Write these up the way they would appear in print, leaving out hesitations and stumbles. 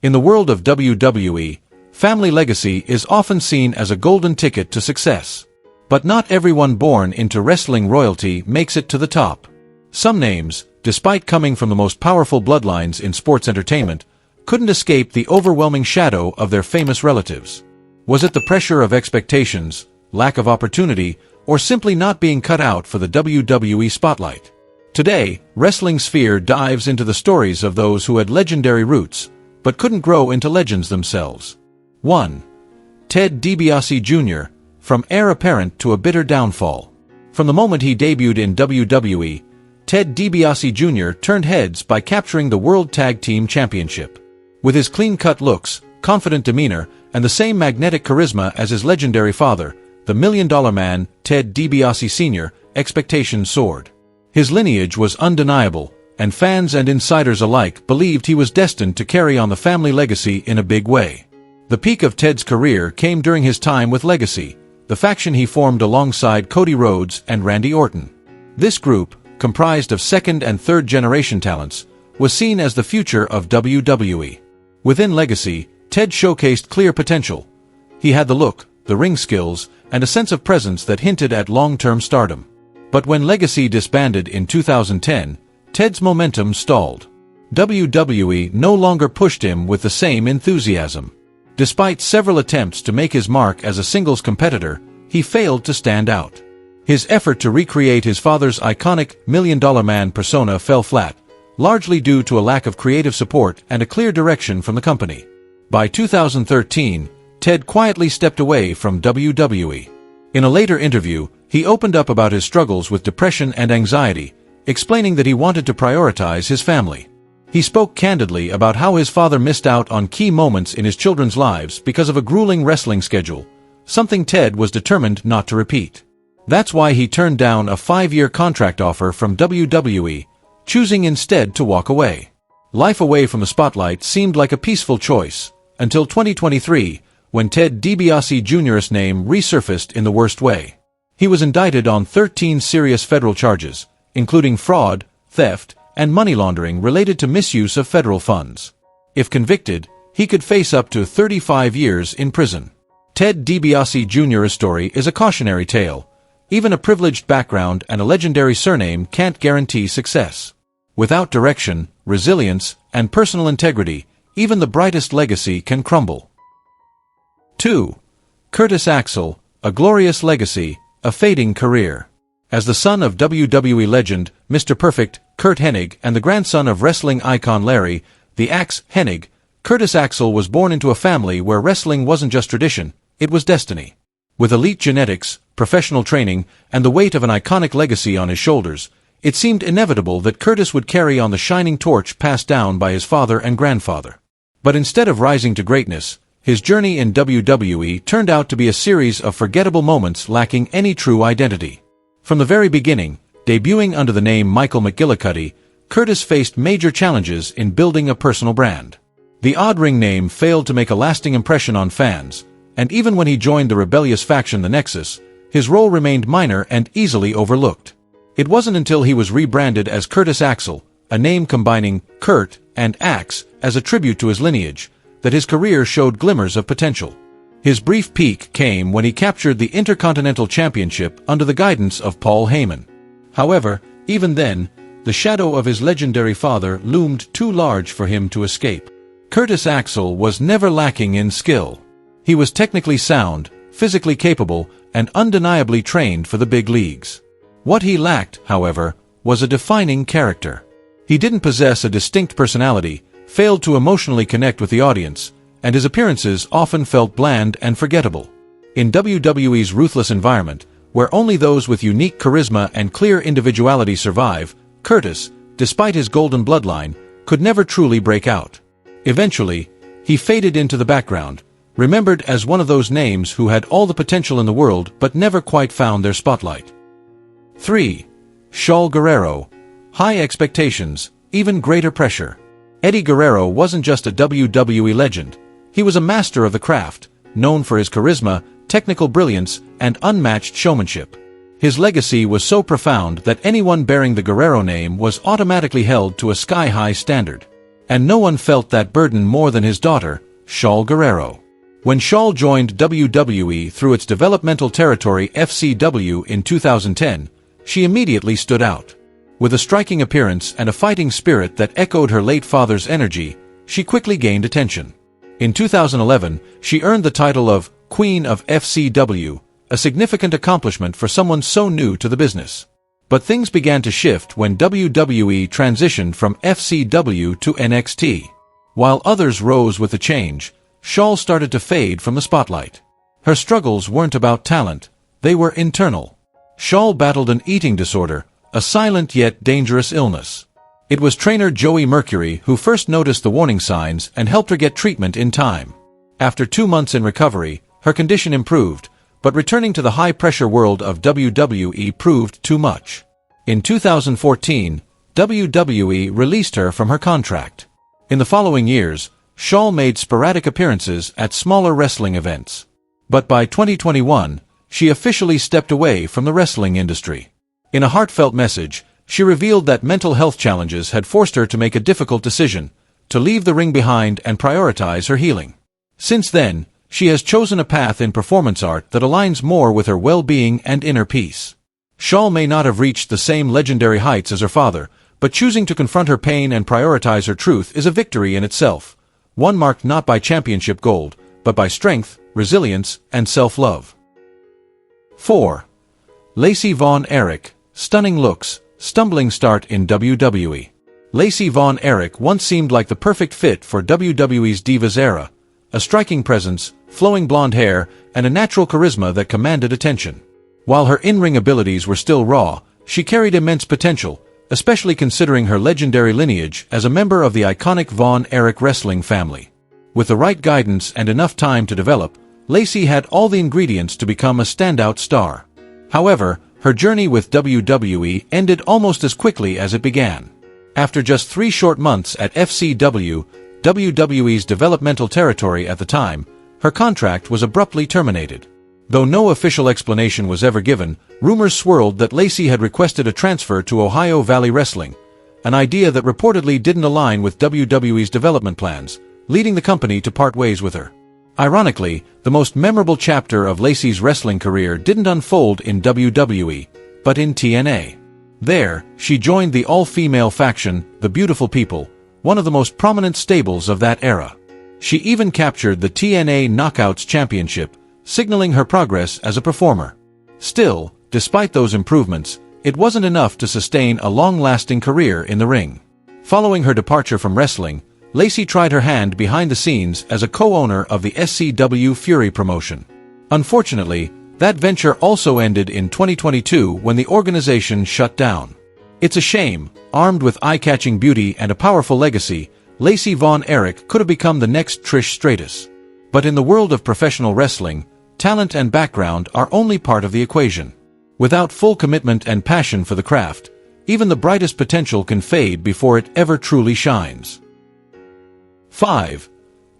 In the world of WWE, family legacy is often seen as a golden ticket to success. But not everyone born into wrestling royalty makes it to the top. Some names, despite coming from the most powerful bloodlines in sports entertainment, couldn't escape the overwhelming shadow of their famous relatives. Was it the pressure of expectations, lack of opportunity, or simply not being cut out for the WWE spotlight? Today, Wrestling Sphere dives into the stories of those who had legendary roots, but couldn't grow into legends themselves. 1. Ted DiBiase Jr., from heir apparent to a bitter downfall. From the moment he debuted in WWE, Ted DiBiase Jr. turned heads by capturing the World Tag Team Championship. With his clean-cut looks, confident demeanor, and the same magnetic charisma as his legendary father, the Million Dollar Man, Ted DiBiase Sr., expectations soared. His lineage was undeniable, and fans and insiders alike believed he was destined to carry on the family legacy in a big way. The peak of Ted's career came during his time with Legacy, the faction he formed alongside Cody Rhodes and Randy Orton. This group, comprised of second- and third-generation talents, was seen as the future of WWE. Within Legacy, Ted showcased clear potential. He had the look, the ring skills, and a sense of presence that hinted at long-term stardom. But when Legacy disbanded in 2010, Ted's momentum stalled. WWE no longer pushed him with the same enthusiasm. Despite several attempts to make his mark as a singles competitor, he failed to stand out. His effort to recreate his father's iconic Million Dollar Man persona fell flat, largely due to a lack of creative support and a clear direction from the company. By 2013, Ted quietly stepped away from WWE. In a later interview, he opened up about his struggles with depression and anxiety, explaining that he wanted to prioritize his family. He spoke candidly about how his father missed out on key moments in his children's lives because of a grueling wrestling schedule, something Ted was determined not to repeat. That's why he turned down a 5-year contract offer from WWE, choosing instead to walk away. Life away from the spotlight seemed like a peaceful choice, until 2023, when Ted DiBiase Jr.'s name resurfaced in the worst way. He was indicted on 13 serious federal charges, including fraud, theft, and money laundering related to misuse of federal funds. If convicted, he could face up to 35 years in prison. Ted DiBiase Jr.'s story is a cautionary tale. Even a privileged background and a legendary surname can't guarantee success. Without direction, resilience, and personal integrity, even the brightest legacy can crumble. 2. Curtis Axel, a glorious legacy, a fading career. As the son of WWE legend, Mr. Perfect, Curt Hennig, and the grandson of wrestling icon Larry, the Axe, Hennig, Curtis Axel was born into a family where wrestling wasn't just tradition, it was destiny. With elite genetics, professional training, and the weight of an iconic legacy on his shoulders, it seemed inevitable that Curtis would carry on the shining torch passed down by his father and grandfather. But instead of rising to greatness, his journey in WWE turned out to be a series of forgettable moments lacking any true identity. From the very beginning, debuting under the name Michael McGillicuddy, Curtis faced major challenges in building a personal brand. The odd ring name failed to make a lasting impression on fans, and even when he joined the rebellious faction The Nexus, his role remained minor and easily overlooked. It wasn't until he was rebranded as Curtis Axel, a name combining Kurt and Axe as a tribute to his lineage, that his career showed glimmers of potential. His brief peak came when he captured the Intercontinental Championship under the guidance of Paul Heyman. However, even then, the shadow of his legendary father loomed too large for him to escape. Curtis Axel was never lacking in skill. He was technically sound, physically capable, and undeniably trained for the big leagues. What he lacked, however, was a defining character. He didn't possess a distinct personality, failed to emotionally connect with the audience, and his appearances often felt bland and forgettable. In WWE's ruthless environment, where only those with unique charisma and clear individuality survive, Curtis, despite his golden bloodline, could never truly break out. Eventually, he faded into the background, remembered as one of those names who had all the potential in the world but never quite found their spotlight. 3. Shaul Guerrero. High expectations, even greater pressure. Eddie Guerrero wasn't just a WWE legend. He was a master of the craft, known for his charisma, technical brilliance, and unmatched showmanship. His legacy was so profound that anyone bearing the Guerrero name was automatically held to a sky-high standard. And no one felt that burden more than his daughter, Shaul Guerrero. When Shaul joined WWE through its developmental territory FCW in 2010, she immediately stood out. With a striking appearance and a fighting spirit that echoed her late father's energy, she quickly gained attention. In 2011, she earned the title of Queen of FCW, a significant accomplishment for someone so new to the business. But things began to shift when WWE transitioned from FCW to NXT. While others rose with the change, Shaul started to fade from the spotlight. Her struggles weren't about talent, they were internal. Shaul battled an eating disorder, a silent yet dangerous illness. It was trainer Joey Mercury who first noticed the warning signs and helped her get treatment in time. After 2 months in recovery, her condition improved, but returning to the high-pressure world of WWE proved too much. In 2014, WWE released her from her contract. In the following years, Shaul made sporadic appearances at smaller wrestling events. But by 2021, she officially stepped away from the wrestling industry. In a heartfelt message, she revealed that mental health challenges had forced her to make a difficult decision, to leave the ring behind and prioritize her healing. Since then, she has chosen a path in performance art that aligns more with her well-being and inner peace. Shaul may not have reached the same legendary heights as her father, but choosing to confront her pain and prioritize her truth is a victory in itself, one marked not by championship gold, but by strength, resilience, and self-love. 4. Lacey Von Erich, stunning looks, stumbling start in WWE. Lacey Von Erich once seemed like the perfect fit for WWE's Divas era, a striking presence, flowing blonde hair, and a natural charisma that commanded attention. While her in-ring abilities were still raw, she carried immense potential, especially considering her legendary lineage as a member of the iconic Von Erich wrestling family. With the right guidance and enough time to develop, Lacey had all the ingredients to become a standout star. However, her journey with WWE ended almost as quickly as it began. After just 3 short months at FCW, WWE's developmental territory at the time, her contract was abruptly terminated. Though no official explanation was ever given, rumors swirled that Lacey had requested a transfer to Ohio Valley Wrestling, an idea that reportedly didn't align with WWE's development plans, leading the company to part ways with her. Ironically, the most memorable chapter of Lacey's wrestling career didn't unfold in WWE, but in TNA. There, she joined the all-female faction, the Beautiful People, one of the most prominent stables of that era. She even captured the TNA Knockouts Championship, signaling her progress as a performer. Still, despite those improvements, it wasn't enough to sustain a long-lasting career in the ring. Following her departure from wrestling, Lacey tried her hand behind the scenes as a co-owner of the SCW Fury promotion. Unfortunately, that venture also ended in 2022 when the organization shut down. It's a shame. Armed with eye-catching beauty and a powerful legacy, Lacey Von Erich could have become the next Trish Stratus. But in the world of professional wrestling, talent and background are only part of the equation. Without full commitment and passion for the craft, even the brightest potential can fade before it ever truly shines. 5.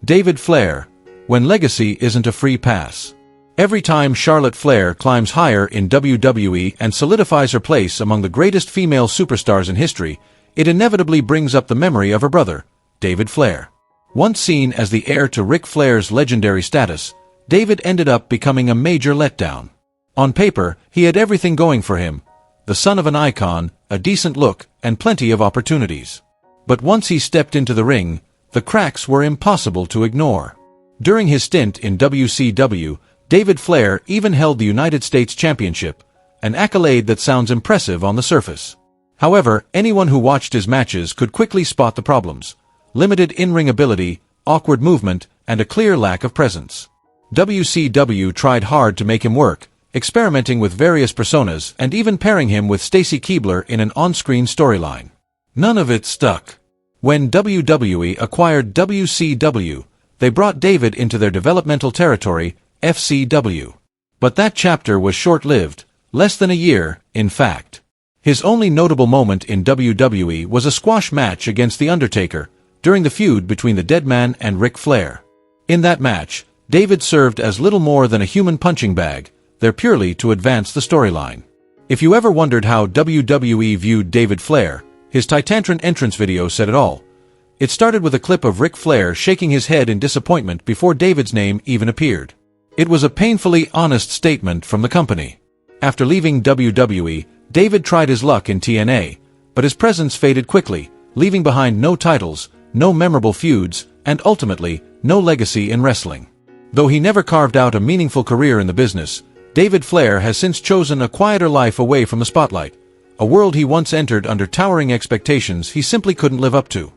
David Flair, when legacy isn't a free pass. Every time Charlotte Flair climbs higher in WWE and solidifies her place among the greatest female superstars in history, it inevitably brings up the memory of her brother, David Flair. Once seen as the heir to Ric Flair's legendary status, David ended up becoming a major letdown. On paper, he had everything going for him, the son of an icon, a decent look, and plenty of opportunities. But once he stepped into the ring, the cracks were impossible to ignore. During his stint in WCW, David Flair even held the United States Championship, an accolade that sounds impressive on the surface. However, anyone who watched his matches could quickly spot the problems: limited in-ring ability, awkward movement, and a clear lack of presence. WCW tried hard to make him work, experimenting with various personas and even pairing him with Stacy Keibler in an on-screen storyline. None of it stuck. When WWE acquired WCW, they brought David into their developmental territory, FCW. But that chapter was short-lived, less than a year, in fact. His only notable moment in WWE was a squash match against The Undertaker, during the feud between the Deadman and Ric Flair. In that match, David served as little more than a human punching bag, there purely to advance the storyline. If you ever wondered how WWE viewed David Flair, his Titantron entrance video said it all. It started with a clip of Ric Flair shaking his head in disappointment before David's name even appeared. It was a painfully honest statement from the company. After leaving WWE, David tried his luck in TNA, but his presence faded quickly, leaving behind no titles, no memorable feuds, and ultimately, no legacy in wrestling. Though he never carved out a meaningful career in the business, David Flair has since chosen a quieter life away from the spotlight, a world he once entered under towering expectations he simply couldn't live up to.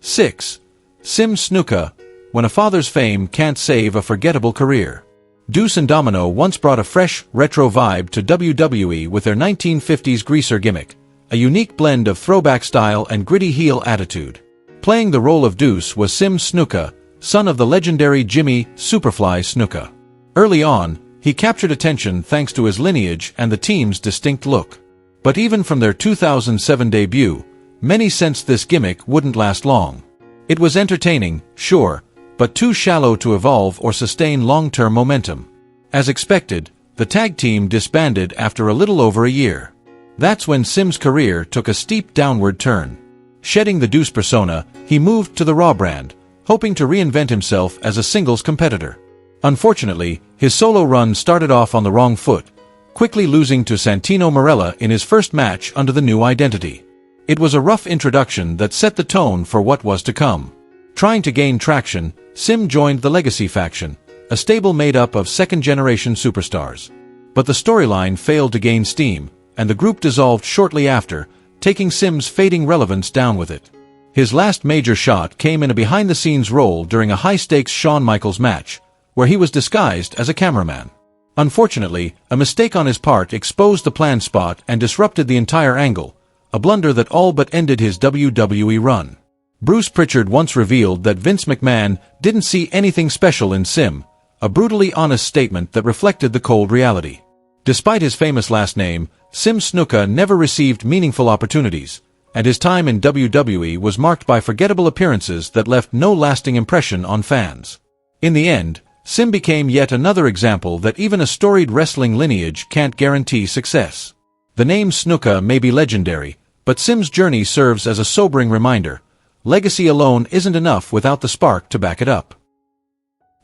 6. Sim Snuka, when a father's fame can't save a forgettable career. Deuce and Domino once brought a fresh, retro vibe to WWE with their 1950s greaser gimmick, a unique blend of throwback style and gritty heel attitude. Playing the role of Deuce was Sim Snuka, son of the legendary Jimmy Superfly Snuka. Early on, he captured attention thanks to his lineage and the team's distinct look. But even from their 2007 debut, many sensed this gimmick wouldn't last long. It was entertaining, sure, but too shallow to evolve or sustain long-term momentum. As expected, the tag team disbanded after a little over a year. That's when Sim's career took a steep downward turn. Shedding the Deuce persona, he moved to the Raw brand, hoping to reinvent himself as a singles competitor. Unfortunately, his solo run started off on the wrong foot, quickly losing to Santino Marella in his first match under the new identity. It was a rough introduction that set the tone for what was to come. Trying to gain traction, Sim joined the Legacy faction, a stable made up of second-generation superstars. But the storyline failed to gain steam, and the group dissolved shortly after, taking Sim's fading relevance down with it. His last major shot came in a behind-the-scenes role during a high-stakes Shawn Michaels match, where he was disguised as a cameraman. Unfortunately, a mistake on his part exposed the planned spot and disrupted the entire angle, a blunder that all but ended his WWE run. Bruce Pritchard once revealed that Vince McMahon didn't see anything special in Sim, a brutally honest statement that reflected the cold reality. Despite his famous last name, Sim Snuka never received meaningful opportunities, and his time in WWE was marked by forgettable appearances that left no lasting impression on fans. In the end, Sim became yet another example that even a storied wrestling lineage can't guarantee success. The name Snuka may be legendary, but Sim's journey serves as a sobering reminder. Legacy alone isn't enough without the spark to back it up.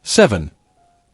7.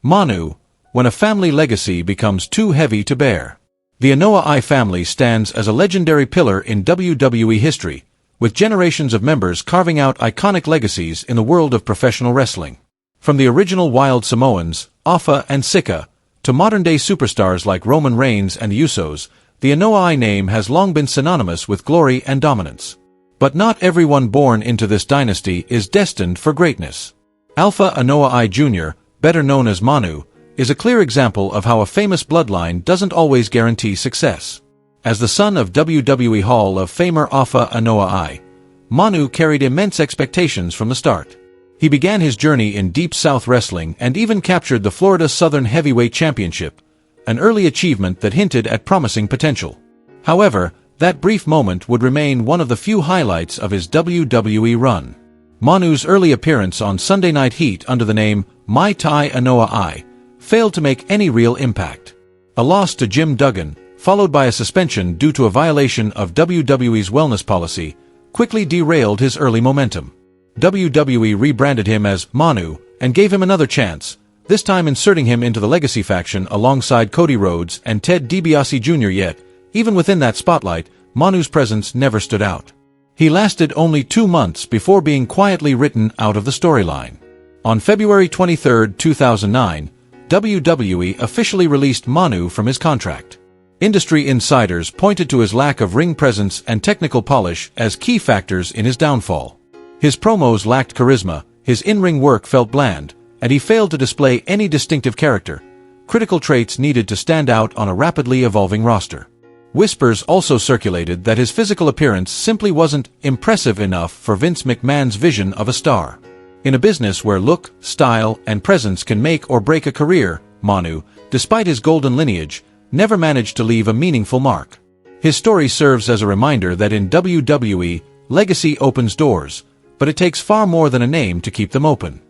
Manu, when a family legacy becomes too heavy to bear. The Anoa'i family stands as a legendary pillar in WWE history, with generations of members carving out iconic legacies in the world of professional wrestling. From the original Wild Samoans, Afa and Sika, to modern-day superstars like Roman Reigns and the Usos, the Anoa'i name has long been synonymous with glory and dominance. But not everyone born into this dynasty is destined for greatness. Alpha Anoa'i Jr., better known as Manu, is a clear example of how a famous bloodline doesn't always guarantee success. As the son of WWE Hall of Famer Alpha Anoa'i, Manu carried immense expectations from the start. He began his journey in Deep South Wrestling and even captured the Florida Southern Heavyweight Championship, an early achievement that hinted at promising potential. However, that brief moment would remain one of the few highlights of his WWE run. Manu's early appearance on Sunday Night Heat under the name Mai Tai Anoa'i failed to make any real impact. A loss to Jim Duggan, followed by a suspension due to a violation of WWE's wellness policy, quickly derailed his early momentum. WWE rebranded him as Manu and gave him another chance, this time inserting him into the Legacy faction alongside Cody Rhodes and Ted DiBiase Jr. Yet, even within that spotlight, Manu's presence never stood out. He lasted only 2 months before being quietly written out of the storyline. On February 23, 2009, WWE officially released Manu from his contract. Industry insiders pointed to his lack of ring presence and technical polish as key factors in his downfall. His promos lacked charisma, his in-ring work felt bland, and he failed to display any distinctive character, critical traits needed to stand out on a rapidly evolving roster. Whispers also circulated that his physical appearance simply wasn't impressive enough for Vince McMahon's vision of a star. In a business where look, style, and presence can make or break a career, Manu, despite his golden lineage, never managed to leave a meaningful mark. His story serves as a reminder that in WWE, legacy opens doors, but it takes far more than a name to keep them open.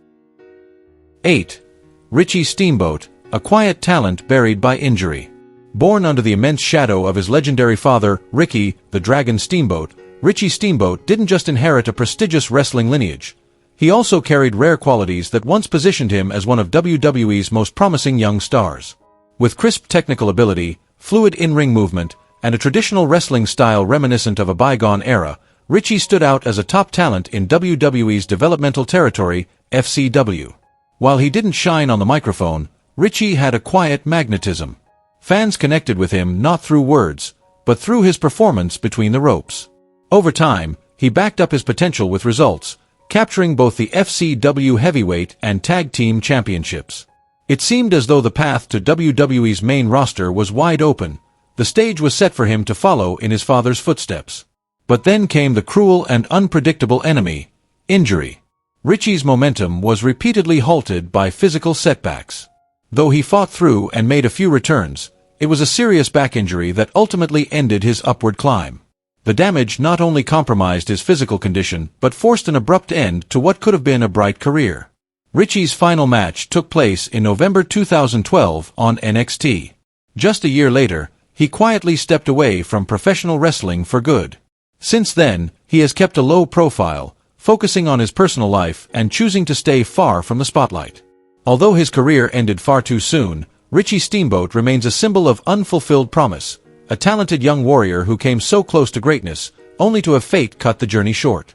8. Richie Steamboat, a quiet talent buried by injury. Born under the immense shadow of his legendary father, Ricky, the Dragon Steamboat, Richie Steamboat didn't just inherit a prestigious wrestling lineage. He also carried rare qualities that once positioned him as one of WWE's most promising young stars. With crisp technical ability, fluid in-ring movement, and a traditional wrestling style reminiscent of a bygone era, Richie stood out as a top talent in WWE's developmental territory, FCW. While he didn't shine on the microphone, Richie had a quiet magnetism. Fans connected with him not through words, but through his performance between the ropes. Over time, he backed up his potential with results, capturing both the FCW heavyweight and tag team championships. It seemed as though the path to WWE's main roster was wide open. The stage was set for him to follow in his father's footsteps. But then came the cruel and unpredictable enemy, injury. Richie's momentum was repeatedly halted by physical setbacks. Though he fought through and made a few returns, it was a serious back injury that ultimately ended his upward climb. The damage not only compromised his physical condition but forced an abrupt end to what could have been a bright career. Richie's final match took place in November 2012 on NXT. Just a year later, he quietly stepped away from professional wrestling for good. Since then, he has kept a low profile, focusing on his personal life and choosing to stay far from the spotlight. Although his career ended far too soon, Richie Steamboat remains a symbol of unfulfilled promise, a talented young warrior who came so close to greatness, only to have fate cut the journey short.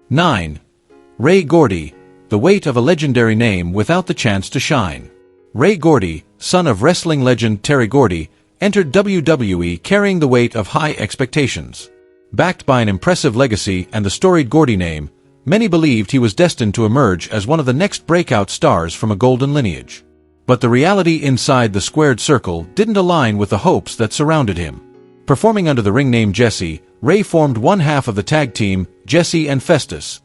9. Ray Gordy, the weight of a legendary name without the chance to shine. Ray Gordy, son of wrestling legend Terry Gordy, entered WWE carrying the weight of high expectations. Backed by an impressive legacy and the storied Gordy name, many believed he was destined to emerge as one of the next breakout stars from a golden lineage. But the reality inside the squared circle didn't align with the hopes that surrounded him. Performing under the ring name Jesse, Ray formed one half of the tag team, Jesse and Festus,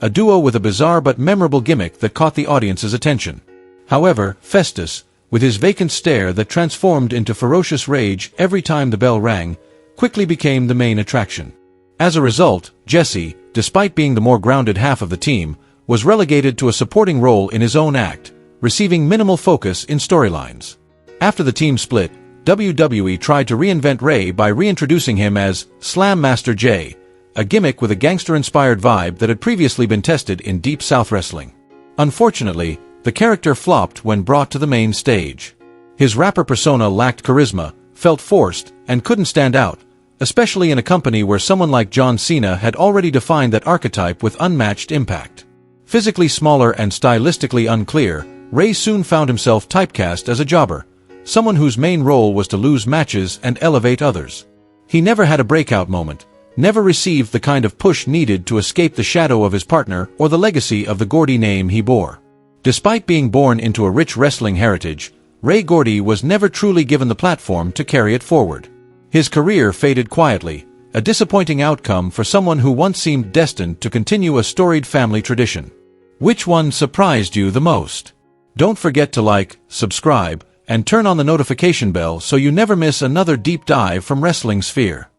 a duo with a bizarre but memorable gimmick that caught the audience's attention. However, Festus, with his vacant stare that transformed into ferocious rage every time the bell rang, quickly became the main attraction. As a result, Jesse, despite being the more grounded half of the team, was relegated to a supporting role in his own act, receiving minimal focus in storylines. After the team split, WWE tried to reinvent Ray by reintroducing him as Slam Master J, a gimmick with a gangster-inspired vibe that had previously been tested in Deep South wrestling. Unfortunately, the character flopped when brought to the main stage. His rapper persona lacked charisma, felt forced, and couldn't stand out, especially in a company where someone like John Cena had already defined that archetype with unmatched impact. Physically smaller and stylistically unclear, Ray soon found himself typecast as a jobber, someone whose main role was to lose matches and elevate others. He never had a breakout moment, never received the kind of push needed to escape the shadow of his partner or the legacy of the Gordy name he bore. Despite being born into a rich wrestling heritage, Ray Gordy was never truly given the platform to carry it forward. His career faded quietly, a disappointing outcome for someone who once seemed destined to continue a storied family tradition. Which one surprised you the most? Don't forget to like, subscribe, and turn on the notification bell so you never miss another deep dive from Wrestling Sphere.